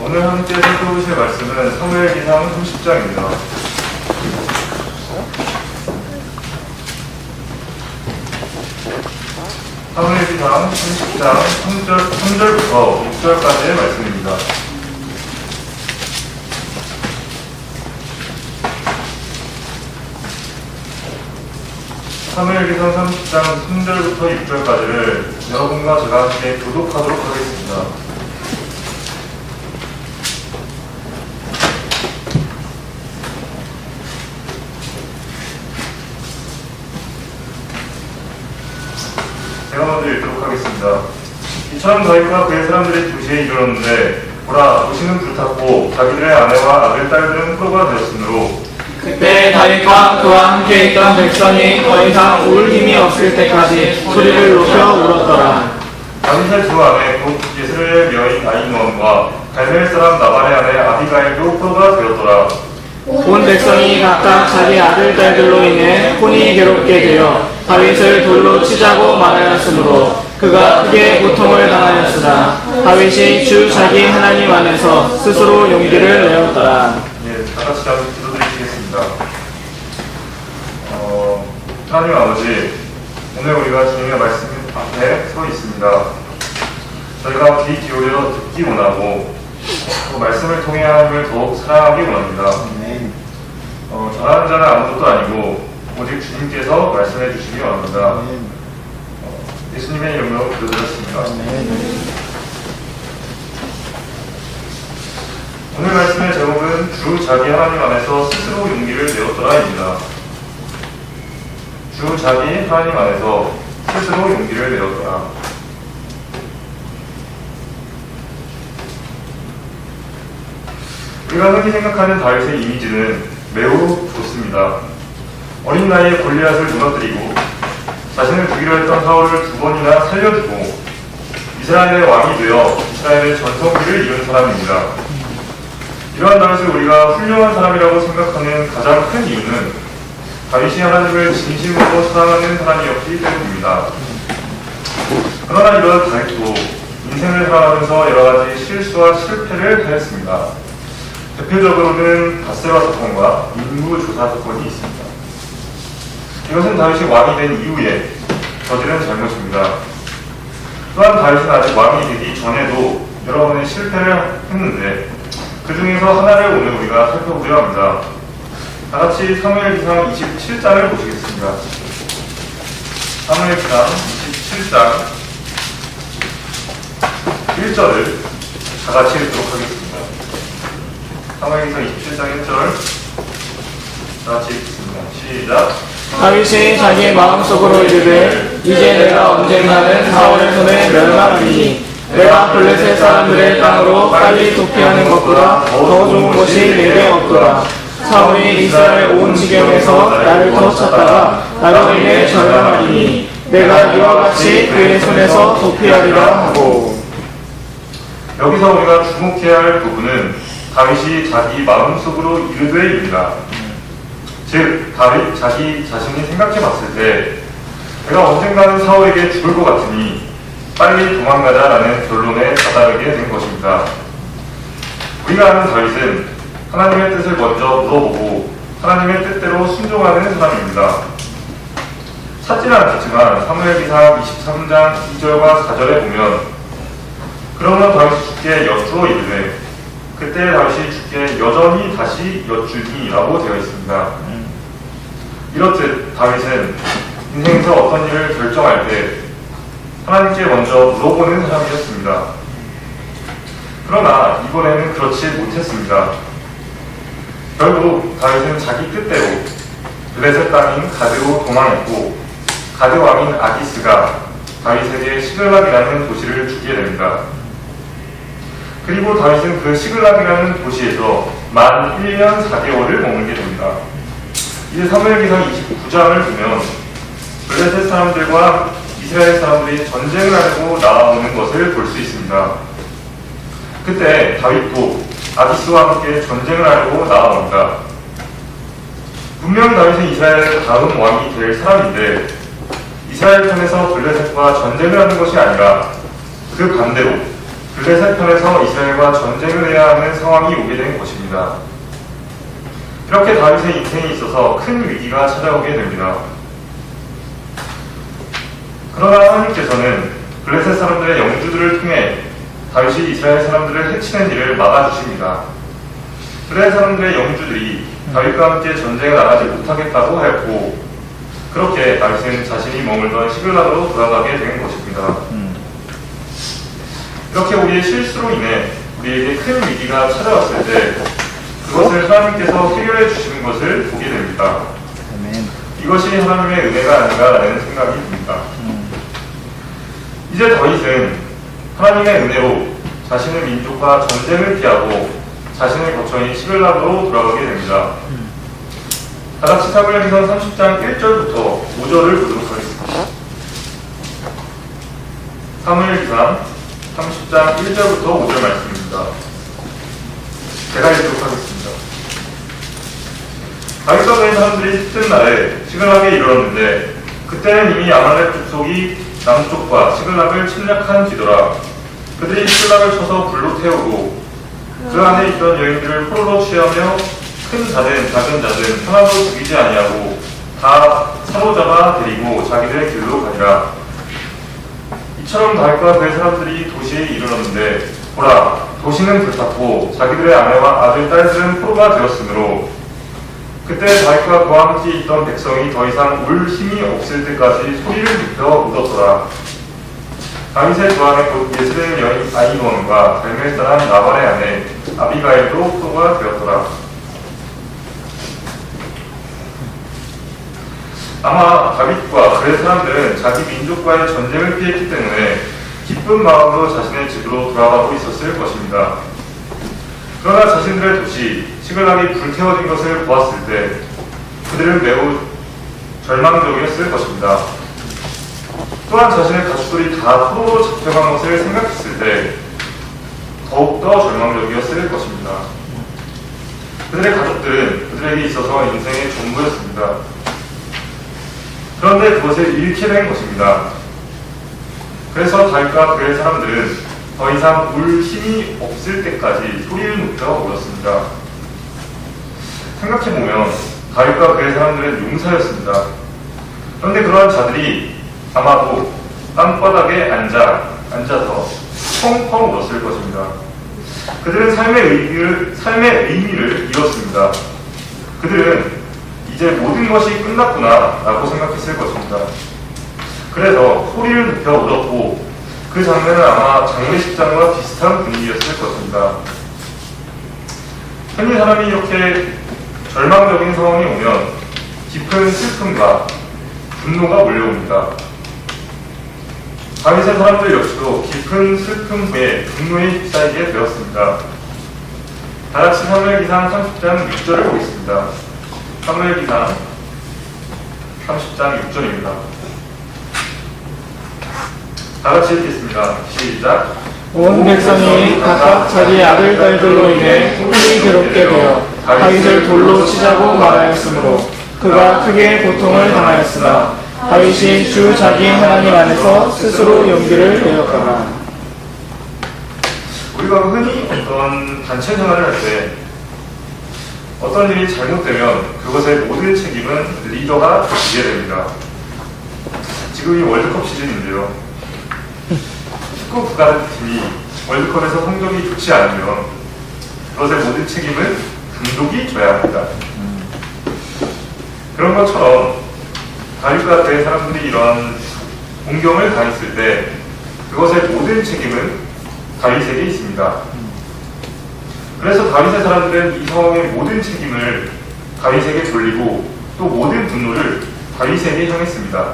오늘 함께 살펴보실 말씀은 사무엘기상 30장입니다. 사무엘기상 30장 3절부터 6절까지의 말씀입니다. 사무엘기상 30장 3절부터 6절까지를 여러분과 제가 함께 교독하도록 하겠습니다. 제가 먼저 읽도록 하겠습니다. 이처럼 다윗과 그의 사람들이 도시에 이르렀는데 보라, 도시는 불탔고 자기들의 아내와 아들, 딸들은 포로가 되었으므로 그때 다윗과 그와 함께 있던 백성이 더 이상 울 힘이 없을 때까지 소리를 높여 울었더라. 다윗의 두 아내 곧 예스레엘 여인 아히노함과 갈멜 사람 나발의 아내 아비가일도 포로가 되었더라. 온 백성이 각각 자기 아들 딸들로 인해 혼이 괴롭게 되어 다윗을 돌로 치자고 말하였으므로 그가 크게 고통을 당하였으나 다윗이 주 자기 하나님 안에서 스스로 용기를 내었더라. 다같이 한번 기도드리겠습니다. 하나님 아버지, 오늘 우리가 주님의 말씀 앞에 서 있습니다. 저희가 귀 기울여 듣기 원하고 그 말씀을 통해 하나님을 더욱 사랑하기 원합니다. 잘하는 자는 아무것도 아니고 오직 주님께서 말씀해 주시기 원합니다. 예수님의 이름으로 기도드렸습니다. 오늘 말씀의 제목은 주 자기 하나님 안에서 스스로 용기를 내었더라입니다. 주 자기 하나님 안에서 스스로 용기를 내었더라. 우리가 흔히 생각하는 다윗의 이미지는 매우 좋습니다. 어린 나이에 골리앗을 무너뜨리고 자신을 죽이려 했던 사울을 2번이나 살려주고 이스라엘의 왕이 되어 이스라엘의 전성기를 이룬 사람입니다. 이러한 다윗을 우리가 훌륭한 사람이라고 생각하는 가장 큰 이유는 다윗이 하나님을 진심으로 사랑하는 사람이었기 때문입니다. 그러나 이러한 다윗도 인생을 살아가면서 여러가지 실수와 실패를 하였습니다. 대표적으로는 바세바 사건과 인구조사 사건이 있습니다. 이것은 다윗이 왕이 된 이후에 저지른 잘못입니다. 또한 다윗은 아직 왕이 되기 전에도 여러 번의 실패를 했는데 그 중에서 하나를 오늘 우리가 살펴보려 합니다. 다같이 사무엘기상 27장을 보시겠습니다. 사무엘기상 27장 1절을 다같이 읽도록 하겠습니다. 사무엘기상 27장 1절 다같이 읽겠습니다. 시작. 다윗이 자기 마음속으로 이르되 이제 내가 언젠가는 사울의 손에 멸망하리니 내가 블레셋 사람들의 땅으로 빨리 도피하는 것보다 더 좋은 곳이 내게 없더라. 사울이 이스라엘 온 지경에서 나를 더 찾다가 나로 인해 절망하리니 내가 이와 같이 그의 손에서 도피하리라 하고. 여기서 우리가 주목해야 할 부분은 다윗이 자기 마음속으로 이르되입니다. 즉 다윗 자신이 생각해 봤을 때 내가 언젠가는 사울에게 죽을 것 같으니 빨리 도망가자라는 결론에 다다르게 된 것입니다. 우리가 아는 다윗은 하나님의 뜻을 먼저 물어보고 하나님의 뜻대로 순종하는 사람입니다. 찾지는 않겠지만 사무엘기상 23장 2절과 4절에 보면 그러면 다윗이 주께 여쭈어 이르되 그때 다윗이 주께 여전히 다시 여쭈니 라고 되어 있습니다. 이렇듯 다윗은 인생에서 어떤 일을 결정할 때 하나님께 먼저 물어보는 사람이었습니다. 그러나 이번에는 그렇지 못했습니다. 결국 다윗은 자기 뜻대로 블레셋 땅인 가드로 도망했고 가드 왕인 아기스가 다윗에게 시글락이라는 도시를 주게 됩니다. 그리고 다윗은 그 시글락이라는 도시에서 만 1년 4개월을 머물게 됩니다. 이제 사무엘기상 29장을 보면 블레셋 사람들과 이스라엘 사람들이 전쟁을 하려고 나오는 것을 볼 수 있습니다. 그때 다윗도 아기스와 함께 전쟁을 하려고 나아옵니다. 분명 다윗은 이스라엘의 다음 왕이 될 사람인데 이스라엘 편에서 블레셋과 전쟁을 하는 것이 아니라 그 반대로 블레셋 편에서 이스라엘과 전쟁을 해야 하는 상황이 오게 된 것입니다. 이렇게 다윗의 인생에 있어서 큰 위기가 찾아오게 됩니다. 그러나 하나님께서는 블레셋 사람들의 영주들을 통해 다윗이 이스라엘 사람들을 해치는 일을 막아주십니다. 블레셋 사람들의 영주들이 다윗과 함께 전쟁에 나가지 못하겠다고 하였고, 그렇게 다윗은 자신이 머물던 시글락으로 돌아가게 된 것입니다. 이렇게 우리의 실수로 인해 우리에게 큰 위기가 찾아왔을 때 그것을 하나님께서 해결해 주시는 것을 보게 됩니다. 이것이 하나님의 은혜가 아닌가라는 생각이 듭니다. 이제 다윗은 하나님의 은혜로 자신의 민족과 전쟁을 피하고 자신의 거처인 시글락으로 돌아가게 됩니다. 다같이 사무엘기상 30장 1절부터 5절을 보도록 하겠습니다. 사무엘기상 30장 1절부터 5절 말씀입니다. 제가 읽도록 하겠습니다. 다윗과 그의 사람들이 뜬 날에 시글락에 이르렀는데 그때는 이미 아말렉 족속이 남쪽과 시글락을 침략한 뒤더라. 그들이 시글락을 쳐서 불로 태우고 그 안에 있던 여인들을 포로로 취하며 큰 자든 작은 자든 하나도 죽이지 아니하고 다 사로잡아 데리고 자기들의 길로 가니라. 이처럼 다윗과 그의 사람들이 도시에 이르렀는데 보라, 도시는 불탔고 자기들의 아내와 아들 딸들은 포로가 되었으므로 그때 다윗과 그와 함께 있던 백성이 더 이상 울 힘이 없을 때까지 소리를 눕혀 울었더라. 다윗의 두 아내 곧 예스레엘 여인 아히노함과 갈멜 사람 나발의 아내 아비가일도 포로가 되었더라. 아마 다윗과 그의 사람들은 자기 민족과의 전쟁을 피했기 때문에 기쁜 마음으로 자신의 집으로 돌아가고 있었을 것입니다. 그러나 자신들의 도시 시글락이 불태워진 것을 보았을 때 그들은 매우 절망적이었을 것입니다. 또한 자신의 가족들이 다 포로로 잡혀간 것을 생각했을 때 더욱더 절망적이었을 것입니다. 그들의 가족들은 그들에게 있어서 인생의 전부였습니다. 그런데 그것을 잃게 된 것입니다. 그래서 다윗과 그의 사람들은 더 이상 울 힘이 없을 때까지 소리를 높여 울었습니다. 생각해보면 다윗과 그의 사람들은 용사였습니다. 그런데 그러한 자들이 아마도 땅바닥에 앉아서 펑펑 울었을 것입니다. 그들은 삶의 의미를 잃었습니다. 그들은 이제 모든 것이 끝났구나 라고 생각했을 것입니다. 그래서 소리를 높여 울었고 그 장면은 아마 장례식장과 비슷한 분위기였을 것입니다. 흔히 사람이 이렇게 절망적인 상황이 오면 깊은 슬픔과 분노가 몰려옵니다. 다윗의 사람들 역시도 깊은 슬픔 후에 분노에 휩싸이게 되었습니다. 다같이 사무엘기상 30장 6절을 보겠습니다. 사무엘기상 30장 6절입니다. 다같이 읽겠습니다. 시작. 온 백성이 각각 자기 아들 딸들로 인해 크게 괴롭게 되어 다윗을 돌로 치자고 말하였으므로 그가 크게 고통을 당하였으나 다윗이 주 자기 하나님 안에서 스스로 용기를 내었더라. 우리가 흔히 어떤 단체 생활을 할 때 어떤 일이 잘못되면 그것의 모든 책임은 리더가 지게 됩니다. 지금이 월드컵 시즌인데요. 축구 국가대표팀이 월드컵에서 성적이 좋지 않으면 그것의 모든 책임을 감독이 져야 합니다. 그런 것처럼 다윗과 그의 사람들이 이런 공경을 당했을 때 그것의 모든 책임은 다윗에게 있습니다. 그래서 다윗의 사람들은 이 상황의 모든 책임을 다윗에게 돌리고 또 모든 분노를 다윗에게 향했습니다.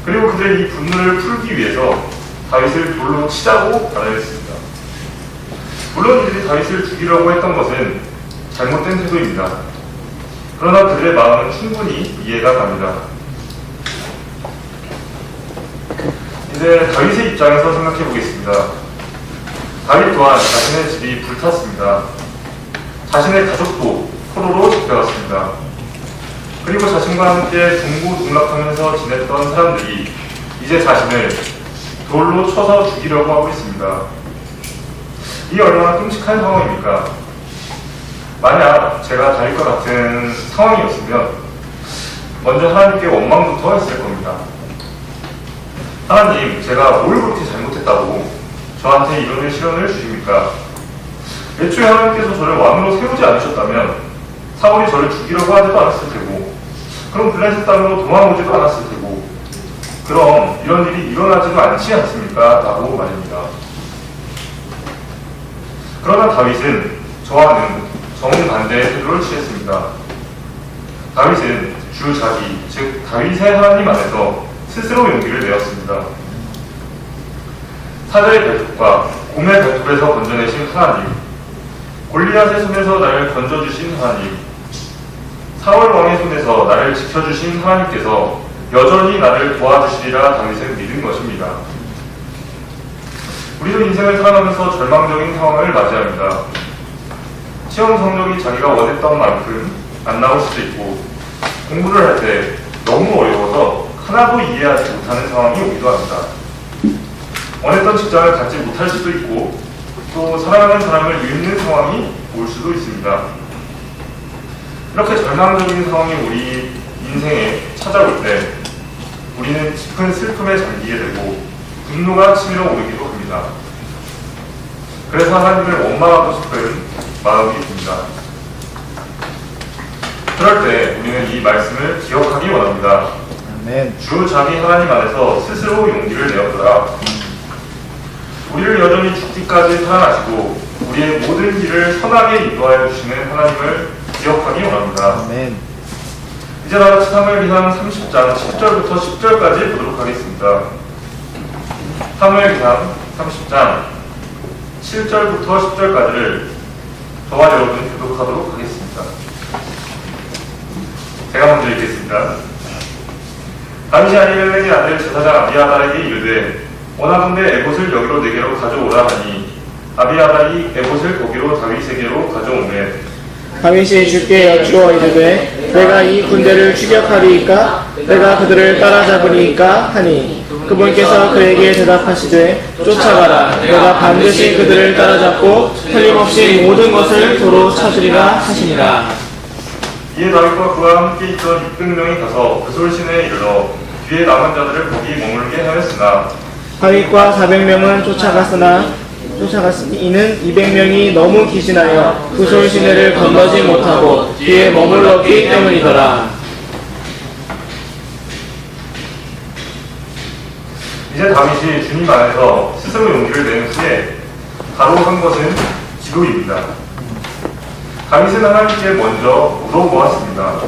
그리고 그들은 이 분노를 풀기 위해서 다윗을 돌로 치자고 말하였습니다. 물론 이들이 다윗을 죽이려고 했던 것은 잘못된 태도입니다. 그러나 그들의 마음은 충분히 이해가 갑니다. 이제 다윗의 입장에서 생각해 보겠습니다. 다윗 또한 자신의 집이 불탔습니다. 자신의 가족도 포로로 잡혀갔습니다. 그리고 자신과 함께 동고동락하면서 지냈던 사람들이 이제 자신을 돌로 쳐서 죽이려고 하고 있습니다. 이 얼마나 끔찍한 상황입니까? 만약 제가 다윗과 같은 상황이었으면 먼저 하나님께 원망부터 했을 겁니다. 하나님, 제가 뭘 그렇게 잘못했다고 저한테 이런 시련을 주십니까? 애초에 하나님께서 저를 왕으로 세우지 않으셨다면 사울이 저를 죽이려고 하지도 않았을 테고, 그럼 블레셋 땅으로 도망오지도 않았을 테고, 그럼 이런 일이 일어나지도 않지 않습니까? 라고 말입니다. 그러나 다윗은 저와는 정반대의 태도를 취했습니다. 다윗은 주 자기, 즉 다윗의 하나님 안에서 스스로 용기를 내었습니다. 사자의 발톱과 곰의 발톱에서 건져내신 하나님, 골리앗의 손에서 나를 건져주신 하나님, 사울 왕의 손에서 나를 지켜주신 하나님께서 여전히 나를 도와주시리라 다윗은 믿은 것입니다. 우리도 인생을 살아가면서 절망적인 상황을 맞이합니다. 시험 성적이 자기가 원했던 만큼 안 나올 수도 있고, 공부를 할 때 너무 어려워서 하나도 이해하지 못하는 상황이 오기도 합니다. 원했던 직장을 갖지 못할 수도 있고, 또 사랑하는 사람을 잃는 상황이 올 수도 있습니다. 이렇게 절망적인 상황이 우리 인생에 찾아올 때 우리는 깊은 슬픔에 잠기게 되고 분노가 치밀어 오르기도 합니다. 그래서 하나님을 원망하고 싶은 마음이 듭니다. 그럴 때 우리는 이 말씀을 기억하기 원합니다. 아멘. 주 자기 하나님 안에서 스스로 용기를 내었더라. 우리를 여전히 죽기까지 사랑하시고 우리의 모든 길을 선하게 인도하여 주시는 하나님을 기억하기 원합니다. 아멘. 이제 나같이 사무엘기상 30장 10절부터 10절까지 보도록 하겠습니다. 사무엘기상 30장 7절부터 10절까지를 저와 여러분 교독하도록 하겠습니다. 제가 먼저 읽겠습니다. 다윗이 아히멜렉의 아들 제사장 아비아달에게 이르되 원하건대 에봇을 여기로 내게로 가져오라 하니 아비아달이 에봇을 거기로 다윗에게로 가져오매 다윗이 주께 여쭈어 이르되 내가 이 군대를 추격하리이까 내가 그들을 따라잡으리이까 하니 그분께서 그에게 대답하시되 쫓아가라 내가 반드시 그들을 따라잡고 틀림없이 모든 것을 도로 찾으리라 하시니라. 이에 다윗과 그와 함께 있던 600명이 가서 그솔 시내에 이르러 뒤에 남은 자들을 거기 머물게 하였으나 다윗과 400명은 쫓아갔으니 이는 200명이 너무 기신하여 구솔 시내를 건너지 못하고 뒤에 머물렀기 때문이더라. 이제 다윗이 주님 안에서 스스로 용기를 낸 후에 바로 한 것은 기도입니다. 다윗은 하나님께 먼저 물어보았습니다.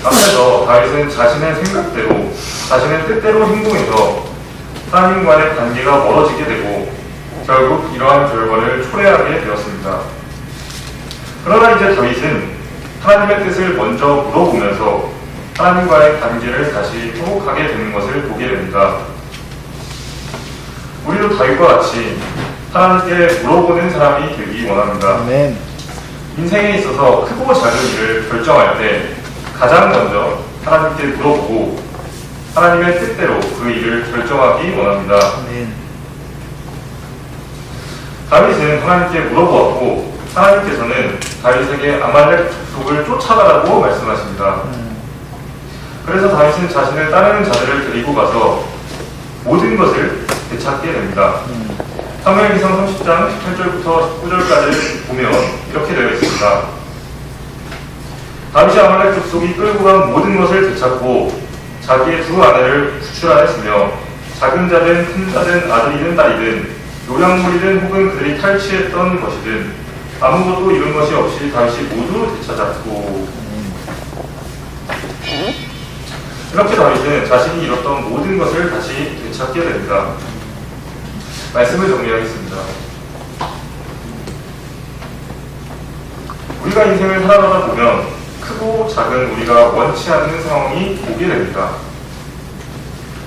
앞에서 다윗은 자신의 생각대로, 자신의 뜻대로 행동해서 하나님과의 관계가 멀어지게 되고 결국 이러한 결과를 초래하게 되었습니다. 그러나 이제 다윗은 하나님의 뜻을 먼저 물어보면서 하나님과의 관계를 다시 회복하게 되는 것을 보게 됩니다. 우리도 다윗과 같이 하나님께 물어보는 사람이 되기 원합니다. 아멘. 인생에 있어서 크고 작은 일을 결정할 때 가장 먼저 하나님께 물어보고 하나님의 뜻대로 그 일을 결정하기 원합니다. 아멘. 다윗은 하나님께 물어보았고 하나님께서는 다윗에게 아말렉 족속을 쫓아가라고 말씀하십니다. 그래서 다윗은 자신을 따르는 자들을 데리고 가서 모든 것을 되찾게 됩니다. 사무엘기상 30장 18절부터 19절까지 보면 이렇게 되어 있습니다. 다윗이 아말렉 족속이 끌고 간 모든 것을 되찾고 자기의 두 아내를 구출하였으며 작은 자든 큰 자든 아들이든 딸이든 요양물이든 혹은 그들이 탈취했던 것이든 아무것도 잃은 것이 없이 다윗이 모두 되찾았고 이렇게 다윗은 자신이 잃었던 모든 것을 다시 되찾게 됩니다. 말씀을 정리하겠습니다. 우리가 인생을 살아가다 보면 크고 작은 우리가 원치 않는 상황이 오게 됩니다.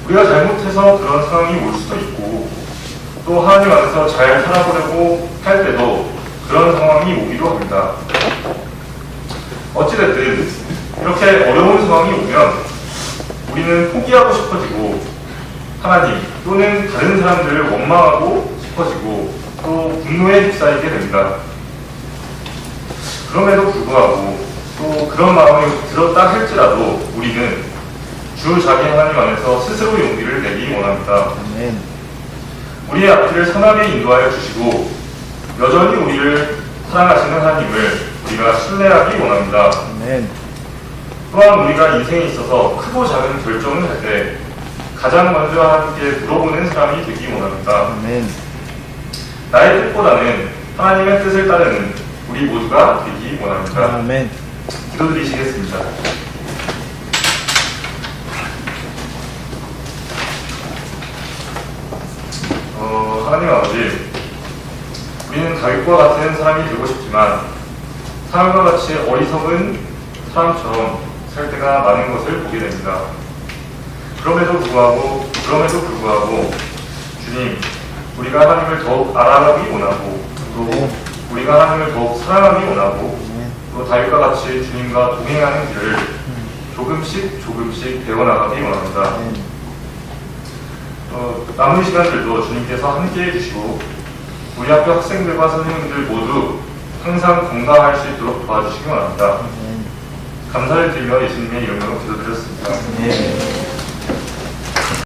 우리가 잘못해서 그런 상황이 올 수도 있고 또 하나님 안에서 잘 살아보려고 할 때도 그런 상황이 오기도 합니다. 어찌됐든 이렇게 어려운 상황이 오면 우리는 포기하고 싶어지고 하나님 또는 다른 사람들을 원망하고 싶어지고 또 분노에 휩싸이게 됩니다. 그럼에도 불구하고 또 그런 마음이 들었다 할지라도 우리는 주 자기 하나님 안에서 스스로 용기를 내기 원합니다. 아멘. 우리의 앞길을 선하게 인도하여 주시고 여전히 우리를 사랑하시는 하나님을 우리가 신뢰하기 원합니다. 아멘. 또한 우리가 인생에 있어서 크고 작은 결정을 할 때 가장 먼저 하나님께 물어보는 사람이 되기 원합니다. 아멘. 나의 뜻보다는 하나님의 뜻을 따르는 우리 모두가 되기 원합니다. 아멘. 기도드리시겠습니다. 하나님 아버지, 우리는 다윗과 같은 사람이 되고 싶지만 사울과 같이 어리석은 사람처럼 살 때가 많은 것을 보게 됩니다. 그럼에도 불구하고 주님, 우리가 하나님을 더욱 알아가기 원하고 또 우리가 하나님을 더욱 사랑하기 원하고 또 다윗과 같이 주님과 동행하는 길을 조금씩 배워나가기 원합니다. 남은 시간들도 주님께서 함께해 주시고 우리 학교 학생들과 선생님들 모두 항상 건강할 수 있도록 도와주시기 원합니다. 감사를 드리며 예수님의 이름으로 기도드렸습니다.